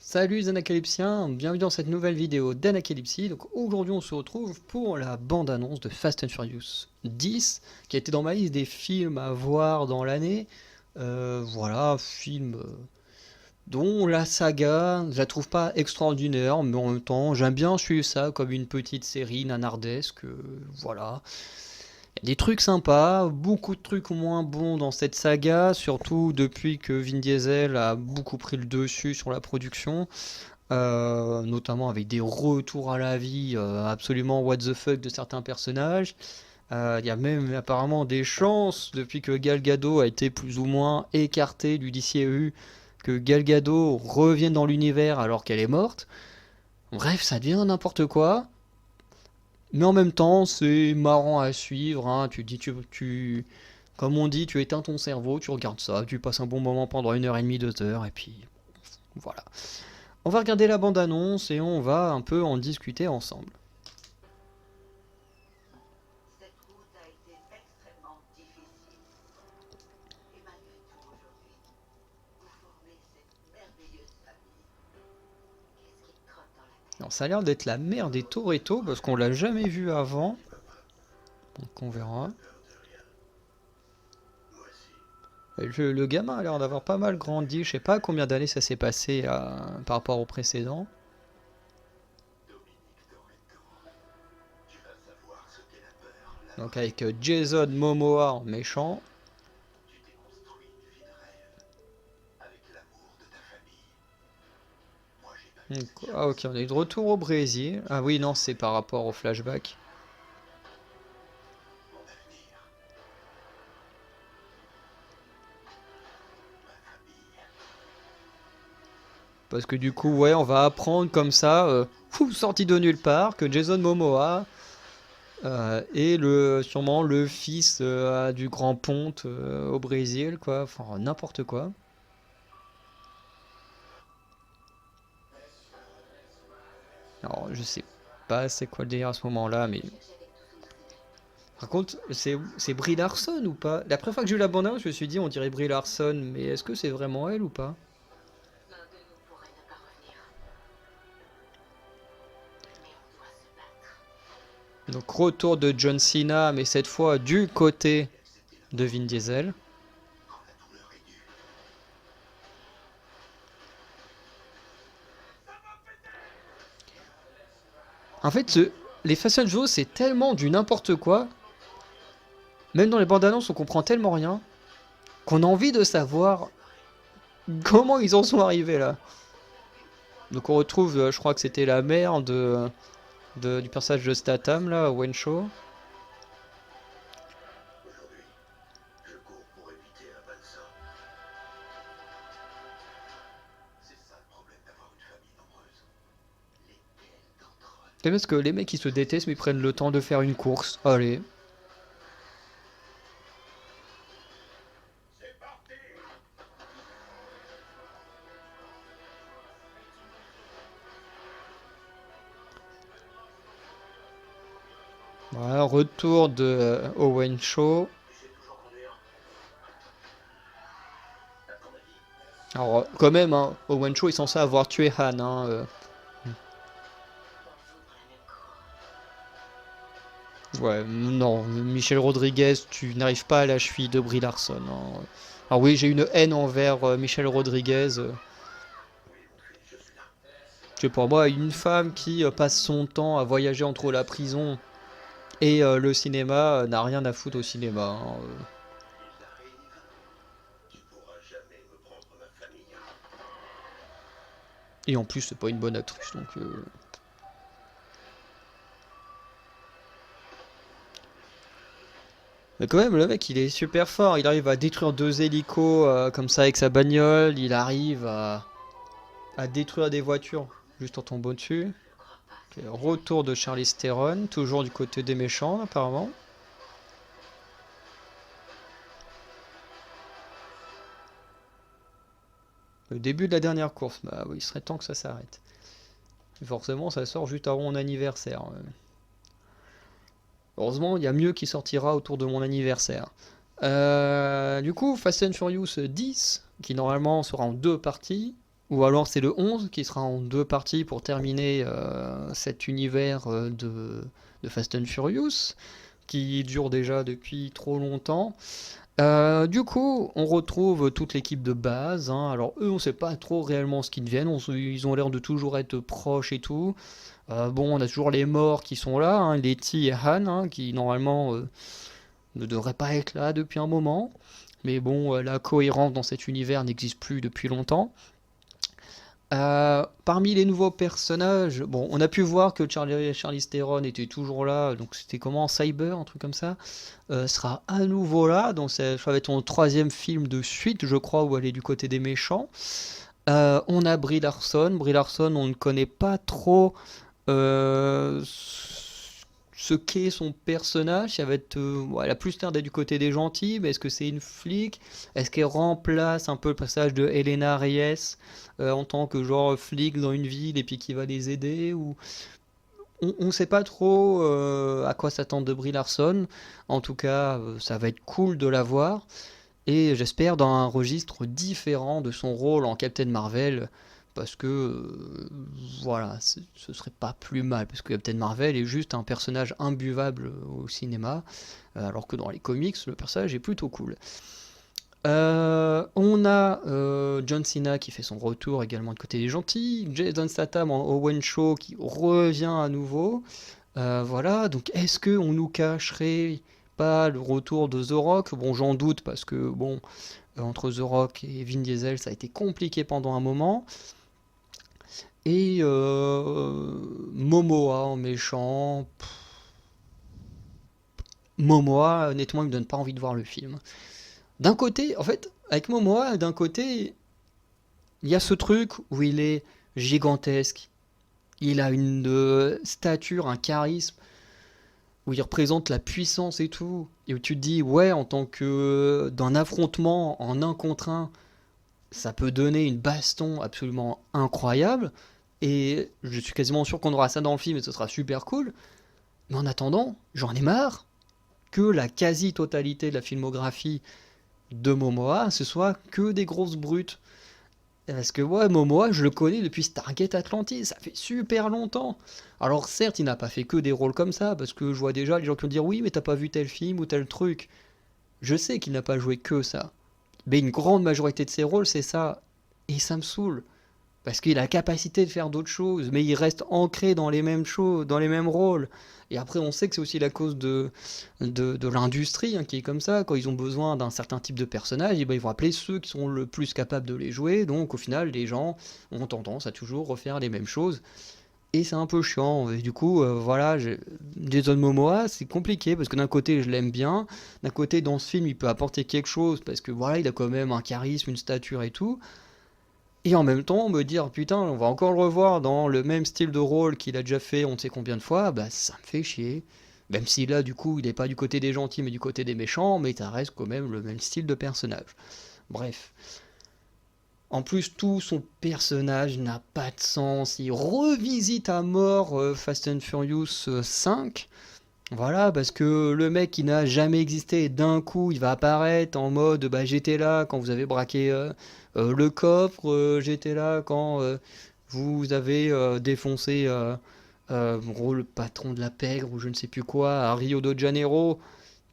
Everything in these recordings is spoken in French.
Salut les Anacalypsiens, bienvenue dans cette nouvelle vidéo d'Anacalypsie. Donc aujourd'hui on se retrouve pour la bande-annonce de Fast and Furious 10, qui a été dans ma liste des films à voir dans l'année. Voilà, film dont la saga, je la trouve pas extraordinaire, mais en même temps j'aime bien suivre ça comme une petite série nanardesque. Voilà. Il y a des trucs sympas, beaucoup de trucs moins bons dans cette saga, surtout depuis que Vin Diesel a beaucoup pris le dessus sur la production. Notamment avec des retours à la vie absolument what the fuck de certains personnages. Il y a même apparemment des chances, depuis que Gal Gadot a été plus ou moins écarté du DCEU, que Gal Gadot revienne dans l'univers alors qu'elle est morte. Bref, ça devient n'importe quoi. Mais en même temps, c'est marrant à suivre. Hein. Tu dis, comme on dit, tu éteins ton cerveau, tu regardes ça, tu passes un bon moment pendant 1 heure et demie, 2 heures, et puis voilà. On va regarder la bande-annonce et on va un peu en discuter ensemble. Cette route a été extrêmement difficile. Et malgré tout, aujourd'hui, vous formez cette merveilleuse famille. Qu'est-ce qui te trotte dans la tête? Alors, ça a l'air d'être la mère des Toretto parce qu'on l'a jamais vu avant. Donc on verra. Le gamin a l'air d'avoir pas mal grandi. Je sais pas combien d'années ça s'est passé par rapport au précédent. Donc avec Jason Momoa en méchant. Donc, ah ok, on est de retour au Brésil. Ah oui, non, c'est par rapport au flashback. Parce que du coup, ouais, on va apprendre comme ça, sorti de nulle part, que Jason Momoa est sûrement le fils du grand ponte au Brésil, quoi. Enfin, n'importe quoi. Alors, je sais pas c'est quoi le délire à ce moment-là, mais... Par contre, c'est Brie Larson ou pas? La première fois que j'ai eu la bande-annonce, je me suis dit, on dirait Brie Larson, mais est-ce que c'est vraiment elle ou pas? L'un de nous pourrait ne pas revenir. Mais on doit se battre. Donc, retour de John Cena, mais cette fois du côté de Vin Diesel. En fait, les Fast and Furious, c'est tellement du n'importe quoi. Même dans les bandes annonces, on comprend tellement rien qu'on a envie de savoir comment ils en sont arrivés là. Donc on retrouve, je crois que c'était la mère du personnage de Statham là, Wen Shaw. Je cours pour éviter un bal sort. C'est ça le problème d'avoir une famille nombreuse. Lesquels d'entre eux? C'est parce que les mecs ils se détestent mais ils prennent le temps de faire une course. Allez. C'est parti! Voilà, retour de Owen Shaw. Tu sais toujours conduire? À ton avis? Alors quand même, hein, Owen Shaw est censé avoir tué Han. Hein, On joue dans la même cour. Ouais, non, Michel Rodriguez, tu n'arrives pas à la cheville de Brie Larson. Hein. Alors oui, j'ai une haine envers Michel Rodriguez. Oui, mon fils, je suis là. Je sais pas, moi, une femme qui passe son temps à voyager entre la prison et le cinéma n'a rien à foutre au cinéma. Hein. Il arrive. Tu pourras jamais me prendre ma famille. Et en plus, c'est pas une bonne actrice, donc... Mais quand même, le mec, il est super fort. Il arrive à détruire 2 hélicos comme ça avec sa bagnole. Il arrive à détruire des voitures juste en tombant dessus. Ok, retour de Charlize Theron, toujours du côté des méchants, apparemment. Le début de la dernière course, bah oui, il serait temps que ça s'arrête. Forcément, ça sort juste avant mon anniversaire. Heureusement, il y a mieux qui sortira autour de mon anniversaire. Du coup, Fast and Furious 10, qui normalement sera en 2 parties, ou alors c'est le 11 qui sera en 2 parties pour terminer cet univers de Fast and Furious, qui dure déjà depuis trop longtemps. Du coup, on retrouve toute l'équipe de base, hein. Alors eux, on sait pas trop réellement ce qu'ils deviennent, ils ont l'air de toujours être proches et tout. Bon, on a toujours les morts qui sont là, hein, Letty et Han, hein, qui normalement ne devraient pas être là depuis un moment. Mais bon, la cohérence dans cet univers n'existe plus depuis longtemps. Parmi les nouveaux personnages, bon, on a pu voir que Charlize Theron était toujours là, donc c'était comment, Cyber, un truc comme ça, sera à nouveau là, donc ça va être son 3e film de suite, je crois, où elle est du côté des méchants. On a Brie Larson. Brie Larson, on ne connaît pas trop euh, ce qu'est son personnage. Ça va être, elle a plus l'air d'être du côté des gentils, mais est-ce que c'est une flic? Est-ce qu'elle remplace un peu le passage de Helena Reyes en tant que genre flic dans une ville et puis qui va les aider ou on ne sait pas trop à quoi s'attendre de Brie Larson. En tout cas, ça va être cool de la voir. Et j'espère dans un registre différent de son rôle en Captain Marvel, parce que voilà, ce serait pas plus mal, parce que Captain Marvel est juste un personnage imbuvable au cinéma, alors que dans les comics, le personnage est plutôt cool. On a John Cena qui fait son retour également de côté des gentils, Jason Statham en Owen Shaw qui revient à nouveau. Voilà, donc est-ce que on nous cacherait pas le retour de The Rock? Bon, j'en doute parce que bon, entre The Rock et Vin Diesel, ça a été compliqué pendant un moment. Et Momoa en méchant. Momoa, honnêtement, il me donne pas envie de voir le film. D'un côté, en fait, avec Momoa, d'un côté, il y a ce truc où il est gigantesque. Il a une stature, un charisme, où il représente la puissance et tout. Et où tu te dis, ouais, en tant que d'un affrontement en un contre un, ça peut donner une baston absolument incroyable. Et je suis quasiment sûr qu'on aura ça dans le film et ce sera super cool. Mais en attendant, j'en ai marre que la quasi-totalité de la filmographie de Momoa, ce soit que des grosses brutes. Parce que ouais, Momoa, je le connais depuis Stargate Atlantis, ça fait super longtemps. Alors certes, il n'a pas fait que des rôles comme ça, parce que je vois déjà les gens qui vont dire oui, mais t'as pas vu tel film ou tel truc. Je sais qu'il n'a pas joué que ça. Mais une grande majorité de ses rôles, c'est ça. Et ça me saoule. Parce qu'il a la capacité de faire d'autres choses, mais il reste ancré dans les mêmes choses, dans les mêmes rôles. Et après, on sait que c'est aussi la cause de l'industrie hein, qui est comme ça. Quand ils ont besoin d'un certain type de personnage, et ben, ils vont appeler ceux qui sont le plus capables de les jouer. Donc au final, les gens ont tendance à toujours refaire les mêmes choses. Et c'est un peu chiant. Et du coup, voilà, Jason Momoa, c'est compliqué parce que d'un côté, je l'aime bien. D'un côté, dans ce film, il peut apporter quelque chose parce que voilà, il a quand même un charisme, une stature et tout. Et en même temps, me dire putain, on va encore le revoir dans le même style de rôle qu'il a déjà fait on ne sait combien de fois, bah ça me fait chier. Même si là, du coup, il n'est pas du côté des gentils mais du côté des méchants, mais ça reste quand même le même style de personnage. Bref. En plus, tout son personnage n'a pas de sens. Il revisite à mort Fast and Furious 5. Voilà, parce que le mec qui n'a jamais existé, d'un coup, il va apparaître en mode bah, j'étais là quand vous avez braqué le coffre, j'étais là quand vous avez défoncé gros, le patron de la pègre ou je ne sais plus quoi à Rio de Janeiro,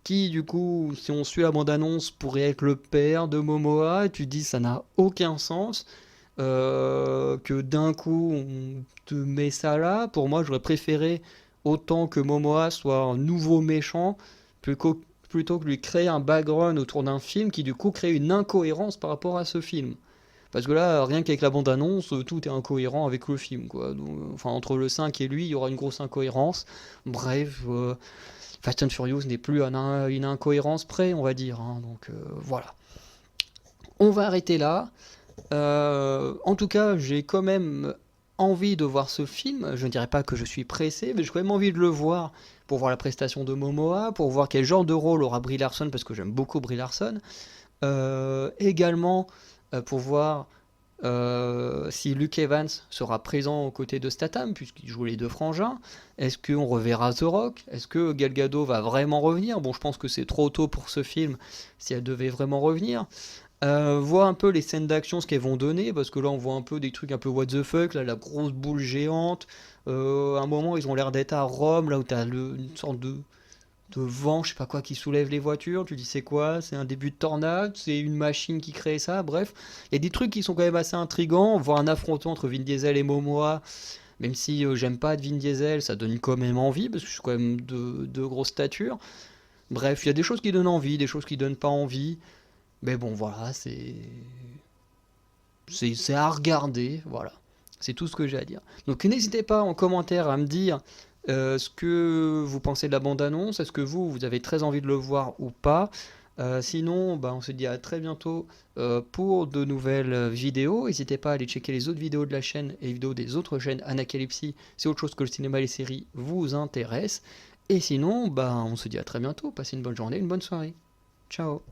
qui du coup, si on suit la bande-annonce, pourrait être le père de Momoa. Et tu te dis ça n'a aucun sens que d'un coup on te met ça là. Pour moi, j'aurais préféré autant que Momoa soit un nouveau méchant plutôt que lui créer un background autour d'un film qui du coup crée une incohérence par rapport à ce film. Parce que là, rien qu'avec la bande-annonce, tout est incohérent avec le film, quoi. Donc, enfin, entre le 5 et lui, il y aura une grosse incohérence. Bref, Fast and Furious n'est plus à une incohérence près, on va dire, hein. Donc voilà. On va arrêter là. En tout cas, j'ai quand même envie de voir ce film. Je ne dirais pas que je suis pressé, mais j'ai quand même envie de le voir pour voir la prestation de Momoa, pour voir quel genre de rôle aura Brie Larson, parce que j'aime beaucoup Brie Larson. Également pour voir si Luke Evans sera présent aux côtés de Statham, puisqu'il joue les deux frangins. Est-ce qu'on reverra The Rock? Est-ce que Gal Gadot va vraiment revenir? Bon, je pense que c'est trop tôt pour ce film, si elle devait vraiment revenir. Voir un peu les scènes d'action, ce qu'elles vont donner, parce que là on voit un peu des trucs un peu what the fuck, là la grosse boule géante. À un moment ils ont l'air d'être à Rome, là où t'as une sorte de vent, je sais pas quoi, qui soulève les voitures. Tu dis c'est quoi? C'est un début de tornade? C'est une machine qui crée ça? Bref, il y a des trucs qui sont quand même assez intrigants. Voir un affrontement entre Vin Diesel et Momoa, même si j'aime pas Vin Diesel, ça donne quand même envie, parce que je suis quand même de grosse stature. Bref, il y a des choses qui donnent envie, des choses qui donnent pas envie. Mais bon, voilà, c'est à regarder, voilà. C'est tout ce que j'ai à dire. Donc n'hésitez pas en commentaire à me dire ce que vous pensez de la bande-annonce. Est-ce que vous avez très envie de le voir ou pas? Sinon, bah, on se dit à très bientôt pour de nouvelles vidéos. N'hésitez pas à aller checker les autres vidéos de la chaîne et les vidéos des autres chaînes Anacalypsy. C'est autre chose que le cinéma et les séries vous intéresse. Et sinon, bah, on se dit à très bientôt. Passez une bonne journée, une bonne soirée. Ciao.